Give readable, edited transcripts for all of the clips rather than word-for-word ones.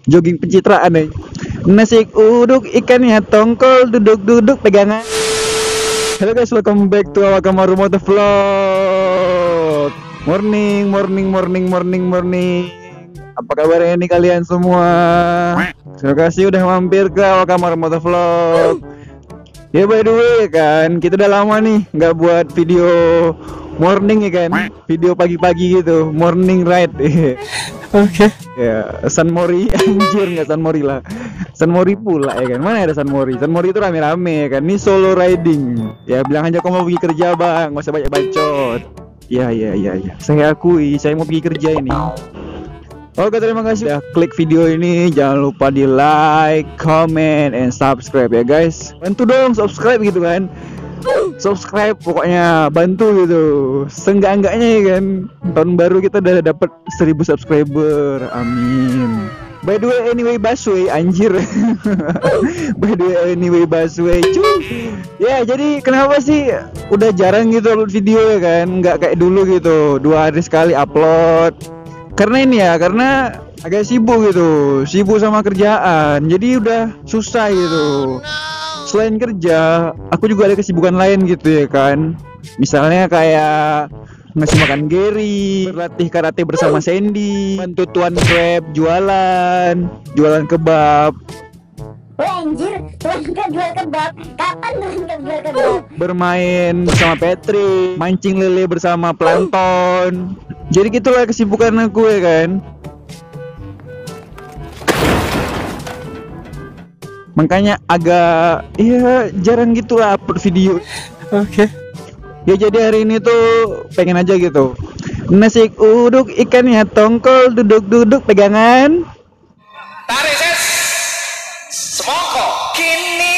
Jogging pencitraan nih. Nasi uduk ikannya tongkol duduk-duduk pegangan. Hello guys, welcome back to Awakamarul Motovlog. Morning. Apa kabarnya nih kalian semua? Terima kasih udah mampir ke Awakamarul Motovlog. Ya by the way kan, kita udah lama nih nggak buat video morning ya kan, video pagi-pagi gitu, morning ride. Oke. Ya, San Mori, anjir nggak San Mori lah. San Mori pula ya kan. Mana ada San Mori? San Mori itu rame-rame ya kan. Ini solo riding. Ya bilang aja kau mau pergi kerja bang, nggak usah banyak bacot. Ya. Saya akui, saya mau pergi kerja ini. Oke, terima kasih ya klik video ini. Jangan lupa di like, comment, and subscribe ya guys. Bantu dong subscribe gitu kan. Subscribe pokoknya, bantu gitu. Seenggak-enggaknya ya kan, tahun baru kita udah dapat 1000 subscriber. Amin. By the way, anyway Busway, anjir. By the way, anyway Busway, cuy. Ya, jadi kenapa sih udah jarang gitu upload video ya kan? Nggak kayak dulu gitu, 2 hari sekali upload. Karena ini ya, karena agak sibuk gitu, sibuk sama kerjaan. Jadi udah susah gitu. Selain kerja, aku juga ada kesibukan lain gitu ya kan. Misalnya kayak ngasih makan Gary, berlatih karate bersama Sandy, bantu Tuan Grab jualan kebab. Anjir, Tuan Grab jual kebab. Kapan Tuan Grab jual kebab? Bermain bersama Patrick, mancing lele bersama Plankton. Jadi gitulah kesibukan aku ya kan. Makanya agak ya jarang gitulah upload video. Oke. Ya jadi hari ini tuh pengen aja gitu. Nasi uduk ikannya tongkol duduk-duduk pegangan. Tarik ses. Semongko kini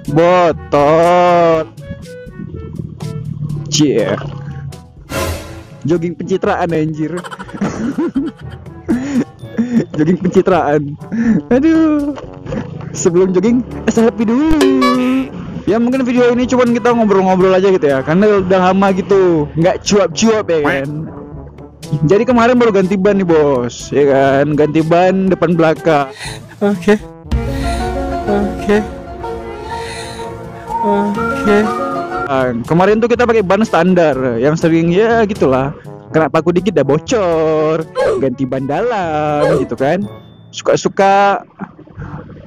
Botol. Cie. Jogging pencitraan anjir. Jogging pencitraan. Aduh. Sebelum jogging, selfie dulu. Ya mungkin video ini cuman kita ngobrol-ngobrol aja gitu ya, karena udah lama gitu nggak cuap-cuap ya kan. Jadi kemarin baru ganti ban nih bos, ya kan, ganti ban depan belakang. Oke. Kemarin tuh kita pakai ban standar, yang sering ya gitulah. Kena paku dikit dah bocor, ganti ban dalam gitu kan. Suka-suka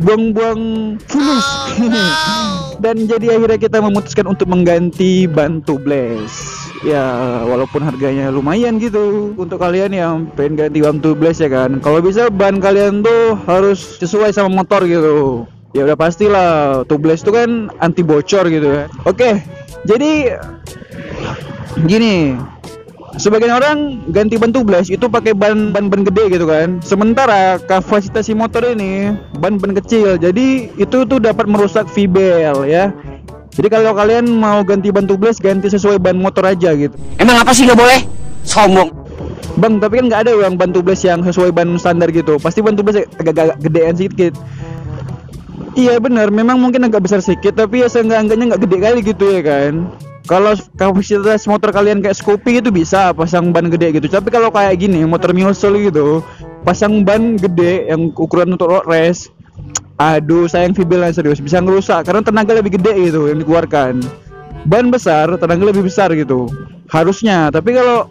buang-buang fulus. Dan jadi akhirnya kita memutuskan untuk mengganti ban tubeless. Ya walaupun harganya lumayan gitu untuk kalian yang pengen ganti ban tubeless ya kan. Kalau bisa ban kalian tuh harus sesuai sama motor gitu. Ya udah pastilah tubeless itu kan anti bocor gitu ya. Oke, jadi gini. Sebagian orang ganti ban tubeless itu pakai ban gede gitu kan. Sementara kapasitas si motor ini ban kecil. Jadi itu tuh dapat merusak V-bel ya. Jadi kalau kalian mau ganti ban tubeless, ganti sesuai ban motor aja gitu. Emang apa sih nggak boleh? Sombong. Bang, tapi kan nggak ada yang ban tubeless yang sesuai ban standar gitu. Pasti ban tubeless agak gedean sedikit. Iya benar, memang mungkin agak besar sedikit, tapi ya seenggak-enggaknya nggak gede kali gitu ya kan. Kalau kapasitas motor kalian kayak Scoopy itu bisa pasang ban gede gitu. Tapi kalau kayak gini motor Mewsol gitu, pasang ban gede yang ukuran untuk road race, aduh sayang V-belnya serius, bisa ngerusak karena tenaga lebih gede gitu yang dikeluarkan. Ban besar, tenaga lebih besar gitu harusnya. Tapi kalau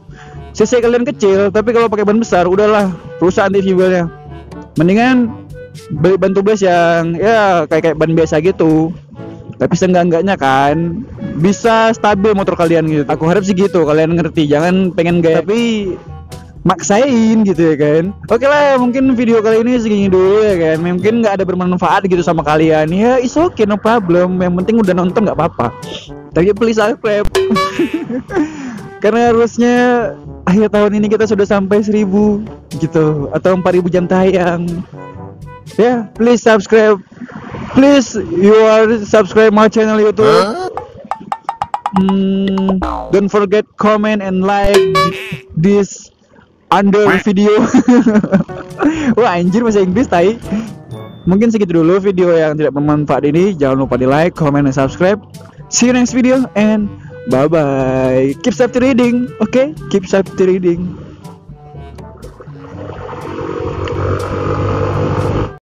cc kalian kecil, tapi kalau pakai ban besar, udahlah rusak nanti V-belnya. Mendingan beli ban tubeless yang ya kayak ban biasa gitu. Tapi seenggak-enggaknya kan bisa stabil motor kalian gitu. Aku harap sih gitu, kalian ngerti. Jangan pengen gaya tapi maksain gitu ya kan. Oke lah, mungkin video kali ini segini dulu ya kan. Mungkin nggak ada bermanfaat gitu sama kalian. Ya it's okay, no problem. Yang penting udah nonton nggak apa-apa. Tapi please subscribe. Karena harusnya akhir tahun ini kita sudah sampai 1000 gitu, atau 4000 jam tayang. Ya, please subscribe. Please, you are subscribe my channel YouTube. Don't forget comment and like this under video. Wah anjir bahasa Inggris tai. Mungkin segitu dulu video yang tidak bermanfaat ini. Jangan lupa di like, comment, and subscribe. See you next video and bye bye. Keep safety reading, okay? Keep safety reading.